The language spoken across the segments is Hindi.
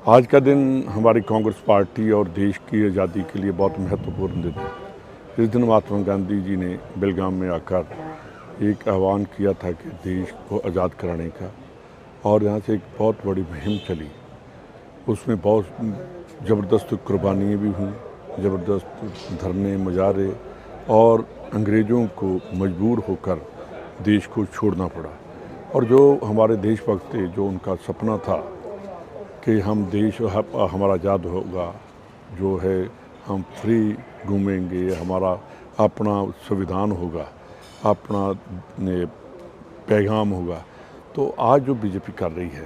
आज का दिन हमारी कांग्रेस पार्टी और देश की आज़ादी के लिए बहुत महत्वपूर्ण दिन है। इस दिन महात्मा गांधी जी ने बेलगाम में आकर एक आह्वान किया था कि देश को आज़ाद कराने का, और यहाँ से एक बहुत बड़ी मुहिम चली। उसमें बहुत ज़बरदस्त कुर्बानियाँ भी हुई, ज़बरदस्त धरने मुजाहरे, और अंग्रेज़ों को मजबूर होकर देश को छोड़ना पड़ा। और जो हमारे देशभक्त थे, जो उनका सपना था कि हम देश हमारा आज़ाद होगा, जो है हम फ्री घूमेंगे, हमारा अपना संविधान होगा, अपना पैगाम होगा। तो आज जो बीजेपी कर रही है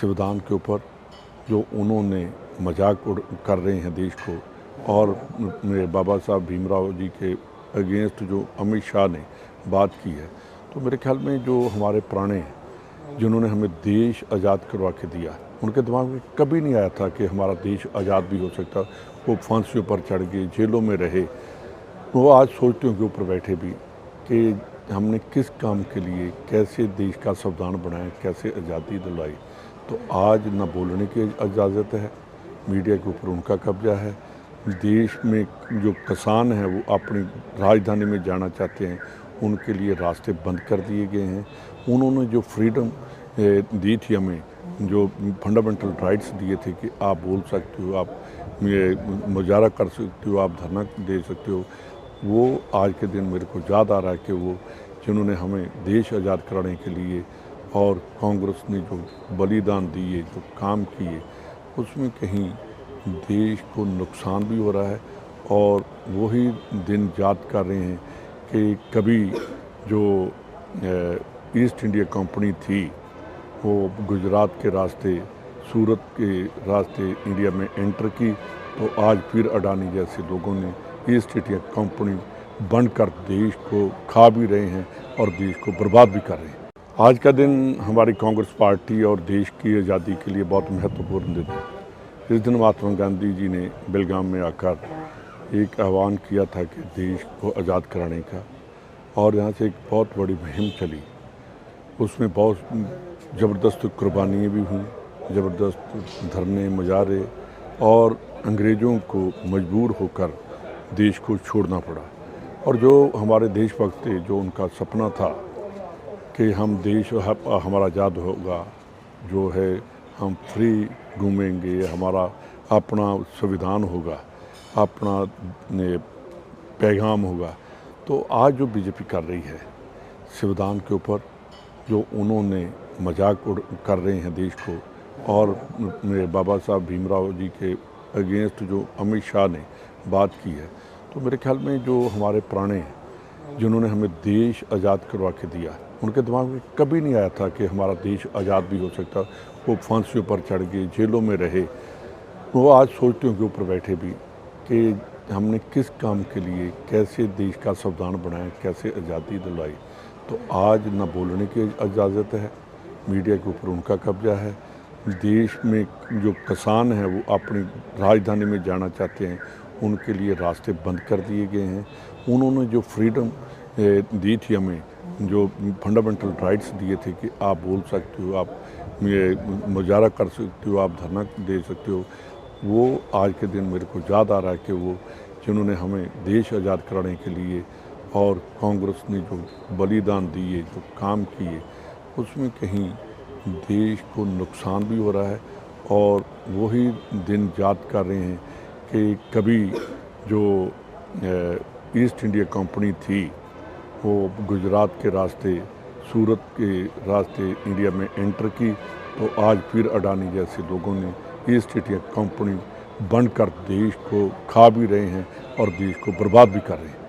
संविधान के ऊपर, जो उन्होंने मजाक कर रहे हैं देश को, और मेरे बाबा साहब भीमराव जी के अगेंस्ट जो अमित शाह ने बात की है, तो मेरे ख्याल में जो हमारे पुराने जिन्होंने हमें देश आज़ाद करवा के दिया, उनके दिमाग में कभी नहीं आया था कि हमारा देश आज़ाद भी हो सकता। वो फांसियों पर चढ़ गए, जेलों में रहे। वो आज सोचते होंगे ऊपर बैठे भी कि हमने किस काम के लिए, कैसे देश का संविधान बनाया, कैसे आज़ादी दिलाई। तो आज ना बोलने की इजाज़त है, मीडिया के ऊपर उनका कब्जा है। देश में जो किसान हैं वो अपनी राजधानी में जाना चाहते हैं, उनके लिए रास्ते बंद कर दिए गए हैं। उन्होंने जो फ्रीडम दी थी हमें, जो फंडामेंटल राइट्स दिए थे कि आप बोल सकते हो, आप मुजाहरा कर सकते हो, आप धरना दे सकते हो, वो आज के दिन मेरे को याद आ रहा है कि वो जिन्होंने हमें देश आज़ाद कराने के लिए और कांग्रेस ने जो बलिदान दिए, जो काम किए, उसमें कहीं देश को नुकसान भी हो रहा है। और वही दिन याद कर रहे हैं कि कभी जो ईस्ट इंडिया कंपनी थी, वो गुजरात के रास्ते, सूरत के रास्ते इंडिया में एंटर की, तो आज फिर अडानी जैसे लोगों ने ईस्ट इंडिया कंपनी बंद कर देश को खा भी रहे हैं और देश को बर्बाद भी कर रहे हैं। आज का दिन हमारी कांग्रेस पार्टी और देश की आज़ादी के लिए बहुत महत्वपूर्ण दिन है। इस दिन महात्मा गांधी जी ने बेलगाम में आकर एक आह्वान किया था कि देश को आज़ाद कराने का, और यहाँ से एक बहुत बड़ी मुहिम चली। उसमें बहुत ज़बरदस्त कुर्बानियाँ भी हुई, ज़बरदस्त धरने मुजाहरे, और अंग्रेज़ों को मजबूर होकर देश को छोड़ना पड़ा। और जो हमारे देशभक्त थे, जो उनका सपना था कि हम देश हमारा आज़ाद होगा, जो है हम फ्री घूमेंगे, हमारा अपना संविधान होगा, अपना पैगाम होगा। तो आज जो बीजेपी कर रही है संविधान के ऊपर, जो उन्होंने मजाक कर रहे हैं देश को, और मेरे बाबा साहब भीमराव जी के अगेंस्ट जो अमित शाह ने बात की है, तो मेरे ख्याल में जो हमारे पुराने जिन्होंने हमें देश आज़ाद करवा के दिया, उनके दिमाग में कभी नहीं आया था कि हमारा देश आज़ाद भी हो सकता। वो फांसियों पर चढ़ गए, जेलों में रहे। वो आज सोचते होंगे ऊपर बैठे भी कि हमने किस काम के लिए, कैसे देश का संविधान बनाया, कैसे आज़ादी दिलाई। तो आज ना बोलने की इजाज़त है, मीडिया के ऊपर उनका कब्जा है। देश में जो किसान हैं वो अपनी राजधानी में जाना चाहते हैं, उनके लिए रास्ते बंद कर दिए गए हैं। उन्होंने जो फ्रीडम दी थी हमें, जो फंडामेंटल राइट्स दिए थे कि आप बोल सकते हो, आप मुजाहरा कर सकते हो, आप धरना दे सकते हो, वो आज के दिन मेरे को याद आ रहा है कि वो जिन्होंने हमें देश आज़ाद कराने के लिए और कांग्रेस ने जो बलिदान दिए, जो काम किए, उसमें कहीं देश को नुकसान भी हो रहा है। और वही दिन याद कर रहे हैं कि कभी जो ईस्ट इंडिया कंपनी थी, वो गुजरात के रास्ते, सूरत के रास्ते इंडिया में एंटर की, तो आज फिर अडानी जैसे लोगों ने ईस्ट इंडिया कंपनी बंद कर देश को खा भी रहे हैं और देश को बर्बाद भी कर रहे हैं।